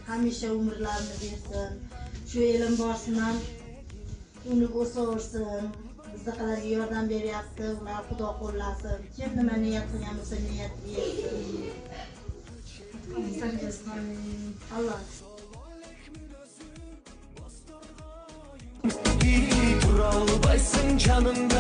Hamisha umrlarni bersin. Shu elim boshidan unib o'sirsin. Bizdagilarga yordam beryapti. Ular Xudo qo'llasin. Kim nima niyat qilgan bo'lsa niyat bersin. Allah. Tura albaysın canımda